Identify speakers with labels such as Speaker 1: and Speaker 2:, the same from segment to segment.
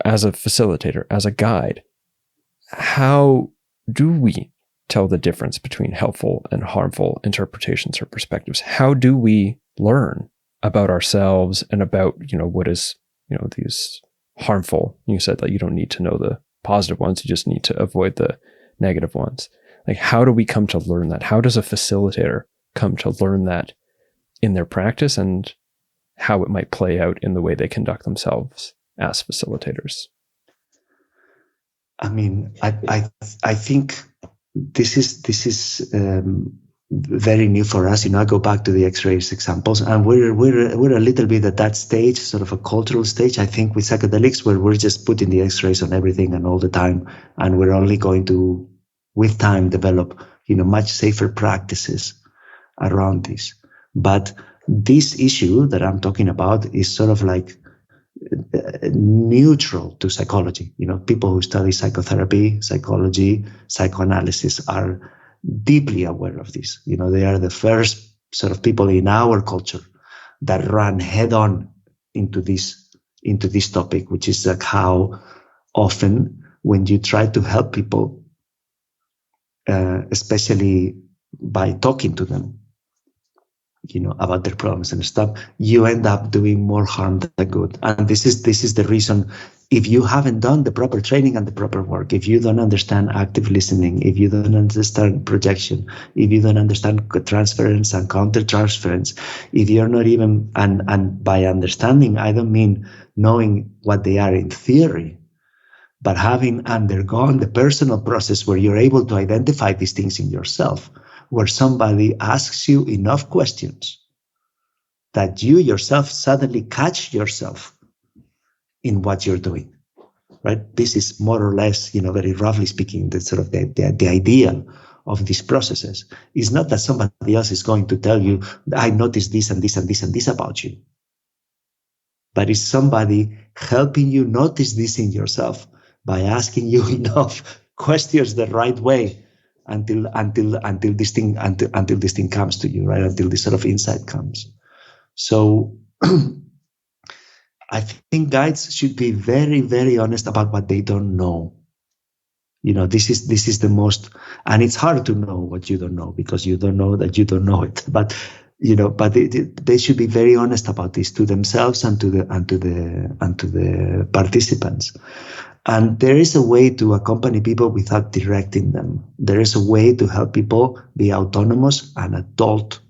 Speaker 1: as a facilitator, as a guide, how do we tell the difference between helpful and harmful interpretations or perspectives? How do we learn about ourselves and about, what is, these harmful? You said that you don't need to know the positive ones, you just need to avoid the negative ones. Like, how do we come to learn that? How does a facilitator come to learn that in their practice, and how it might play out in the way they conduct themselves as facilitators?
Speaker 2: I mean, I think this is very new for us. I go back to the X-rays examples, and we're a little bit at that stage, sort of a cultural stage. I think with psychedelics, where we're just putting the X-rays on everything and all the time, and we're only going to, with time, develop much safer practices around this. But this issue that I'm talking about is sort of like neutral to psychology. People who study psychotherapy, psychology, psychoanalysis are deeply aware of this. They are the first sort of people in our culture that run head on into this topic, which is like how often when you try to help people, especially by talking to them, about their problems and stuff, you end up doing more harm than good. And this is the reason. If you haven't done the proper training and the proper work, if you don't understand active listening, if you don't understand projection, if you don't understand transference and counter-transference, if you're not even, and by understanding, I don't mean knowing what they are in theory, but having undergone the personal process where you're able to identify these things in yourself, where somebody asks you enough questions that you yourself suddenly catch yourself in what you're doing, right? This is more or less, very roughly speaking, the sort of the idea of these processes. Is not that somebody else is going to tell you, I noticed this and this and this and this about you, but it's somebody helping you notice this in yourself by asking you enough questions the right way until this thing comes to you, right? Until this sort of insight comes. So I think guides should be very, very honest about what they don't know. This is the most, and it's hard to know what you don't know because you don't know that you don't know it. But they should be very honest about this to themselves and to the participants. And there is a way to accompany people without directing them. There is a way to help people be autonomous and adult.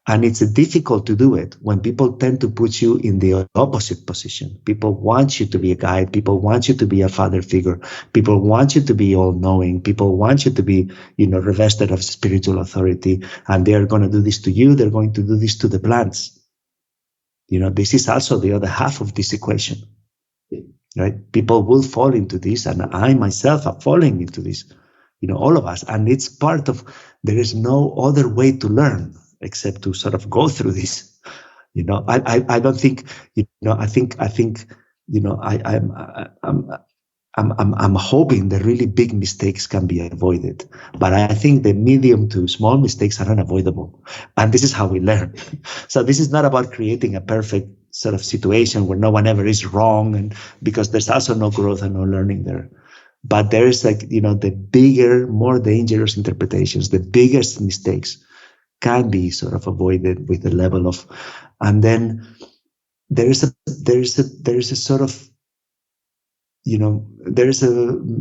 Speaker 2: And it's difficult to do it when people tend to put you in the opposite position. People want you to be a guide. People want you to be a father figure. People want you to be all-knowing. People want you to be, revested of spiritual authority. And they are going to do this to you. They're going to do this to the plants. This is also the other half of this equation. Right? People will fall into this, and I myself am falling into this, all of us. And it's part of, there is no other way to learn except to sort of go through this. I don't think, I'm hoping the really big mistakes can be avoided, but I think the medium to small mistakes are unavoidable. And this is how we learn. So this is not about creating a perfect sort of situation where no one ever is wrong, and because there's also no growth and no learning there. But there is the bigger, more dangerous interpretations, the biggest mistakes can be sort of avoided with the level of, and then there is a sort of,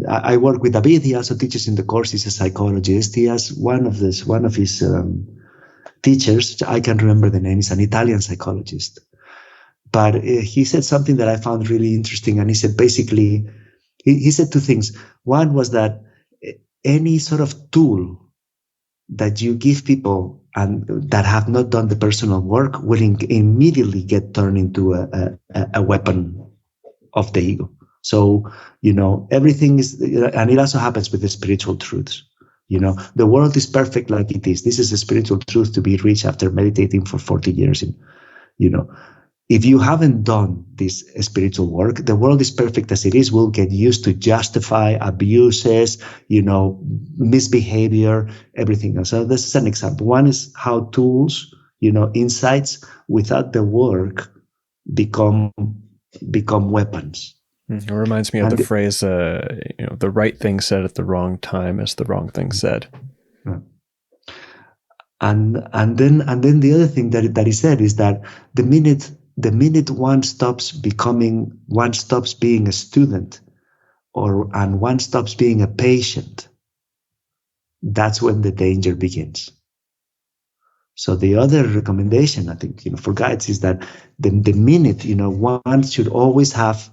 Speaker 2: I work with David. He also teaches in the course. He's a psychologist. He has one of his teachers, I can't remember the name, is an Italian psychologist. But he said something that I found really interesting. And he said, basically, he said two things. One was that any sort of tool that you give people and that have not done the personal work will immediately get turned into a weapon of the ego. So, everything is, and it also happens with the spiritual truths. The world is perfect like it is. This is a spiritual truth to be reached after meditating for 40 years. If you haven't done this spiritual work, the world is perfect as it is. We'll get used to justify abuses, misbehavior, everything else. So this is an example. One is how tools, insights without the work become become weapons.
Speaker 1: It reminds me of the phrase, the right thing said at the wrong time is the wrong thing said.
Speaker 2: And then the other thing that he said is that the minute one stops being a student, and one stops being a patient, that's when the danger begins. So the other recommendation, I think, for guides is that the minute, one should always have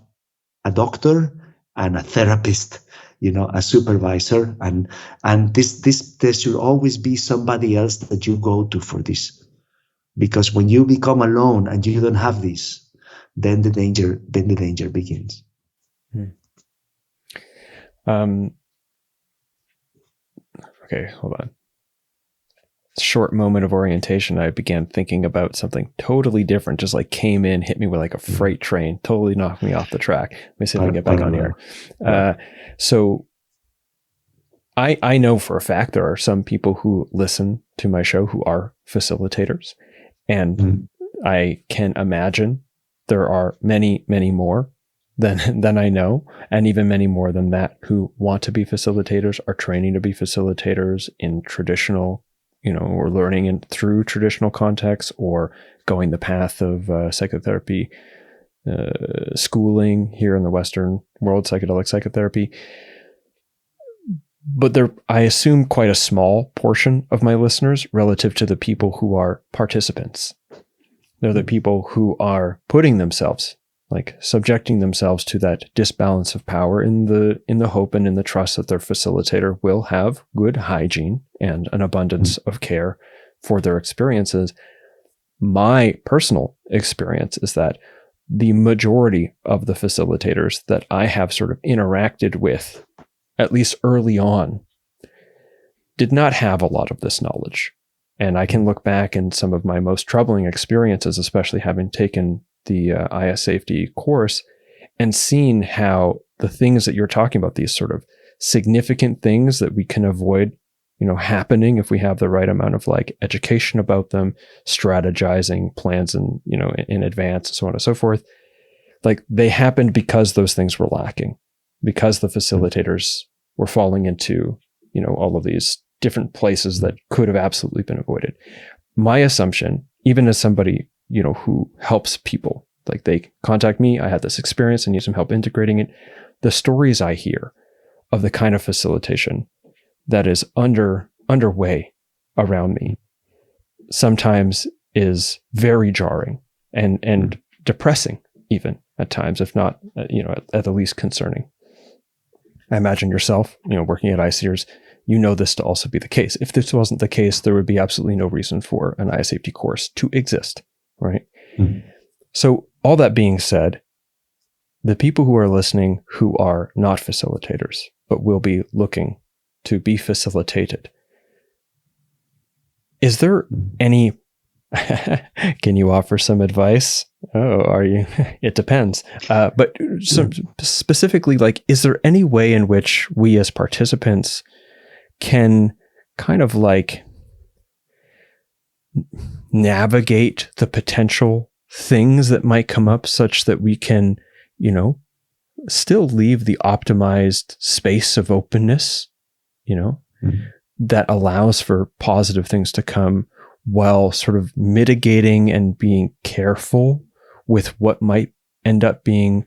Speaker 2: a doctor and a therapist, a supervisor, and there should always be somebody else that you go to for this. Because when you become alone and you don't have this, then the danger begins.
Speaker 1: Okay, hold on. Short moment of orientation, I began thinking about something totally different, just like came in, hit me with like a freight train, totally knocked me off the track. Let me see if I can get back on here. So I know for a fact there are some people who listen to my show who are facilitators, and I can imagine there are many, many more than I know, and even many more than that who want to be facilitators, are training to be facilitators in traditional, or learning through traditional contexts, or going the path of psychotherapy schooling here in the Western world, psychedelic psychotherapy. But I assume quite a small portion of my listeners relative to the people who are participants. They're the people who are putting themselves, like subjecting themselves to that disbalance of power in the hope and in the trust that their facilitator will have good hygiene and an abundance of care for their experiences. My personal experience is that the majority of the facilitators that I have sort of interacted with, at least early on, did not have a lot of this knowledge. And I can look back in some of my most troubling experiences, especially having taken the IS Safety course, and seen how the things that you're talking about, these sort of significant things that we can avoid, happening if we have the right amount of like education about them, strategizing plans and, in advance, so on and so forth. Like they happened because those things were lacking, because the facilitators were falling into, all of these different places that could have absolutely been avoided. My assumption, even as somebody, who helps people, like they contact me, I had this experience, I need some help integrating it. The stories I hear of the kind of facilitation that is underway around me sometimes is very jarring and depressing, even at times, if not, at the least concerning. I imagine yourself, working at ICEERS, this to also be the case. If this wasn't the case, there would be absolutely no reason for an IS Safety course to exist, right? Mm-hmm. So all that being said, the people who are listening who are not facilitators, but will be looking to be facilitated, is there any, can you offer some advice? Oh, are you? It depends. But specifically, like, is there any way in which we as participants can kind of like navigate the potential things that might come up such that we can, still leave the optimized space of openness, that allows for positive things to come, while sort of mitigating and being careful with what might end up being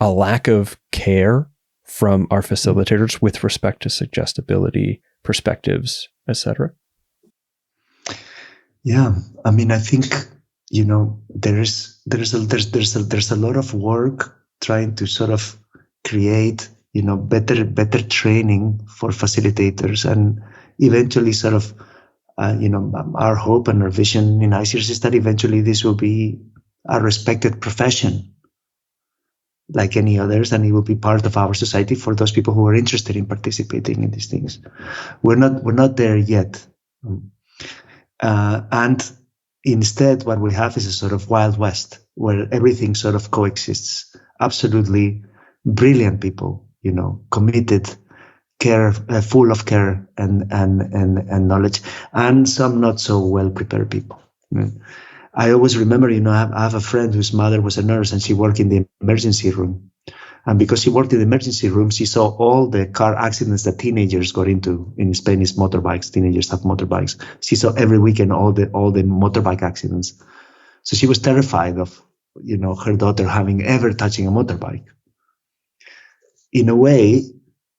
Speaker 1: a lack of care from our facilitators with respect to suggestibility, perspectives, etc.?
Speaker 2: Yeah, I mean, I think there's a lot of work trying to sort of create better training for facilitators, and eventually sort of our hope and our vision in ICEERS is that eventually this will be a respected profession like any others, and it will be part of our society for those people who are interested in participating in these things. We're not there yet. And instead, what we have is a sort of Wild West where everything sort of coexists. Absolutely brilliant people, committed, care, full of care and knowledge, and some not so well prepared people. I always remember, I have a friend whose mother was a nurse and she worked in the emergency room. And because she worked in the emergency room, she saw all the car accidents that teenagers got into. In Spanish, motorbikes. Teenagers have motorbikes. She saw every weekend all the motorbike accidents. So she was terrified of, her daughter ever touching a motorbike. In a way,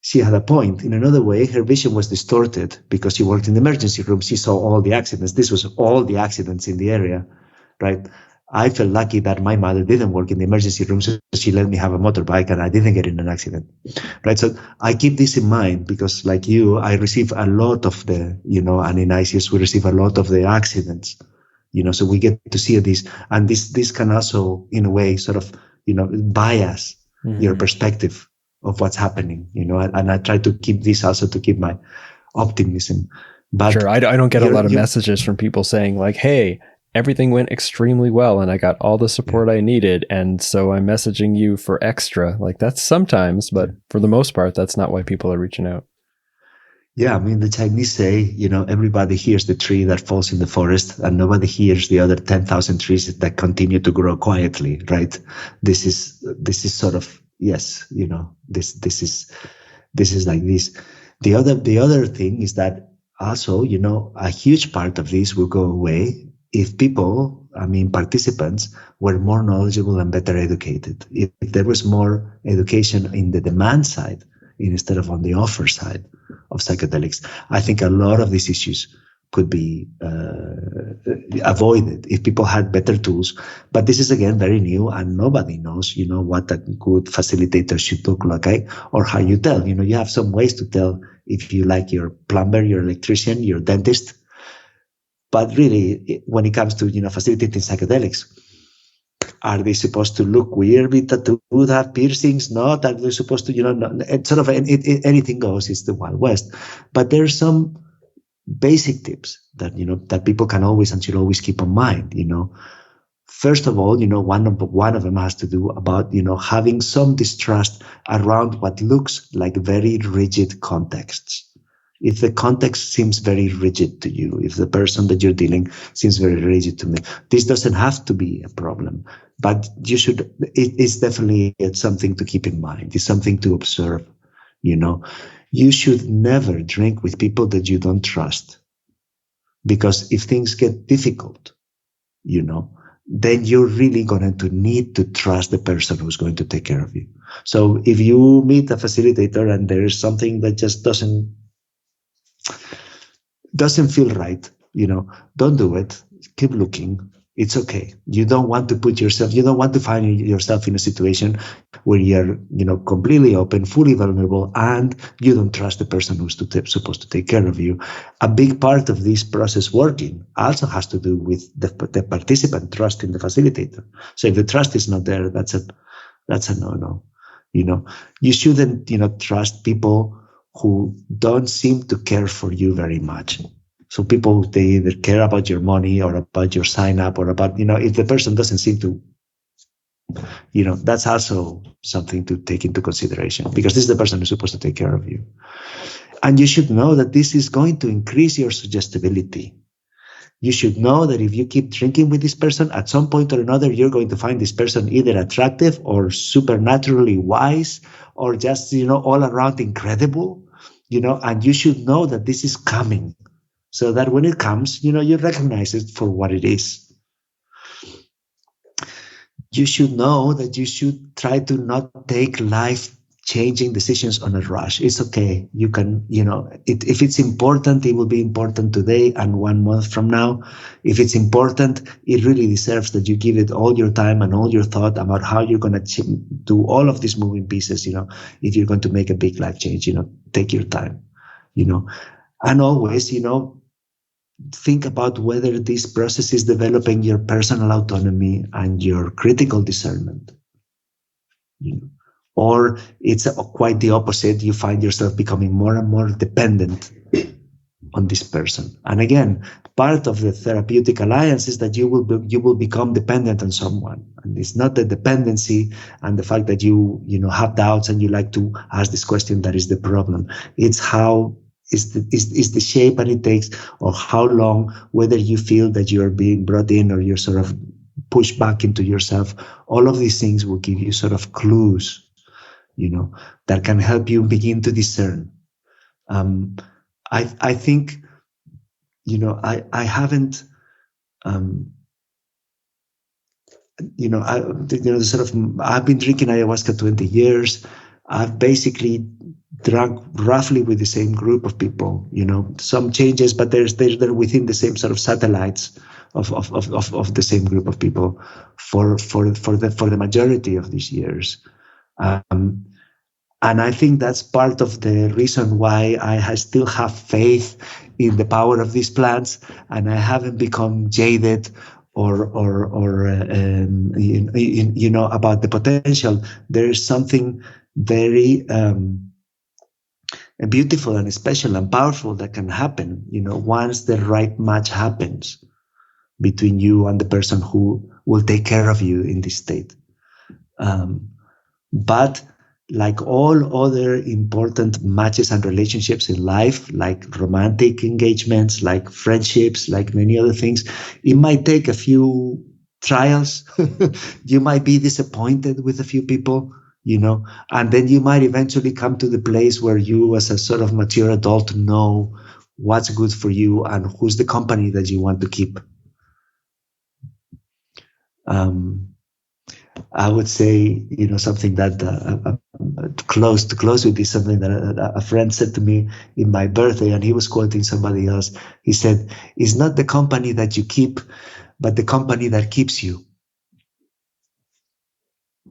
Speaker 2: she had a point. In another way, her vision was distorted because she worked in the emergency room. She saw all the accidents. This was all the accidents in the area, right? I felt lucky that my mother didn't work in the emergency room, so she let me have a motorbike and I didn't get in an accident, right? So I keep this in mind because, like you, I receive a lot of the, and in ICS we receive a lot of the accidents, so we get to see this, and this can also, in a way, sort of, bias your perspective of what's happening, and I try to keep this also to keep my optimism. But
Speaker 1: sure, I don't get a lot of messages from people saying like, hey, everything went extremely well and I got all the support I needed, and so I'm messaging you for extra. Like, that's sometimes, but for the most part, that's not why people are reaching out.
Speaker 2: Yeah, I mean, the Chinese say, everybody hears the tree that falls in the forest and nobody hears the other 10,000 trees that continue to grow quietly, right? This is sort of, yes, this is like this. The other thing is that also, a huge part of this will go away if people, participants, were more knowledgeable and better educated. If there was more education in the demand side instead of on the offer side of psychedelics, I think a lot of these issues could be avoided if people had better tools. But this is, again, very new, and nobody knows, what a good facilitator should look like, or how you tell. You have some ways to tell if you like your plumber, your electrician, your dentist. But really, when it comes to, facilitating psychedelics, are they supposed to look weird with tattoos, have piercings? Not. Are they supposed to, sort of anything goes? It's the Wild West. But there's some basic tips that, that people can always and should always keep in mind, First of all, one of them has to do about, having some distrust around what looks like very rigid contexts. If the context seems very rigid to you, if the person that you're dealing seems very rigid to me, this doesn't have to be a problem, but it's definitely something to keep in mind. It's something to observe, You should never drink with people that you don't trust, because if things get difficult, then you're really going to need to trust the person who's going to take care of you. So if you meet a facilitator and there's something that just doesn't feel right, don't do it. Keep looking. It's okay. You don't want to find yourself in a situation where you're, completely open, fully vulnerable, and you don't trust the person who's supposed to take care of you. A big part of this process working also has to do with the participant trust in the facilitator. So if the trust is not there, that's a no-no. You shouldn't, trust people who don't seem to care for you very much. So people, they either care about your money or about your sign up or about, if the person doesn't seem to, that's also something to take into consideration, because this is the person who's supposed to take care of you. And you should know that this is going to increase your suggestibility. You should know that if you keep drinking with this person, at some point or another, you're going to find this person either attractive or supernaturally wise or just, all around incredible, and you should know that this is coming, so that when it comes, you recognize it for what it is. You should know that you should try to not take life-changing decisions on a rush. It's okay. You can, if it's important, it will be important today and 1 month from now. If it's important, it really deserves that you give it all your time and all your thought about how you're going to do all of these moving pieces. If you're going to make a big life change, take your time, and always, think about whether this process is developing your personal autonomy and your critical discernment, or it's quite the opposite. You find yourself becoming more and more dependent on this person. And again, part of the therapeutic alliance is that you will become dependent on someone. And it's not the dependency and the fact that you have doubts and you like to ask this question that is the problem. It's how is the shape and it takes, or how long, whether you feel that you're being brought in or you're sort of pushed back into yourself. All of these things will give you sort of clues, that can help you begin to discern. I think, I haven't, I've been drinking ayahuasca 20 years. I've basically drunk roughly with the same group of people, some changes, but they're within the same sort of satellites of the same group of people for the majority of these years. And I think that's part of the reason why I still have faith in the power of these plants, and I haven't become jaded or about the potential. There is something very beautiful and special and powerful that can happen, once the right match happens between you and the person who will take care of you in this state. But like all other important matches and relationships in life, like romantic engagements, like friendships, like many other things, it might take a few trials. You might be disappointed with a few people, and then you might eventually come to the place where you, as a sort of mature adult, know what's good for you and who's the company that you want to keep. I would say, something that close with this, something that a friend said to me in my birthday, and he was quoting somebody else. He said, "It's not the company that you keep, but the company that keeps you."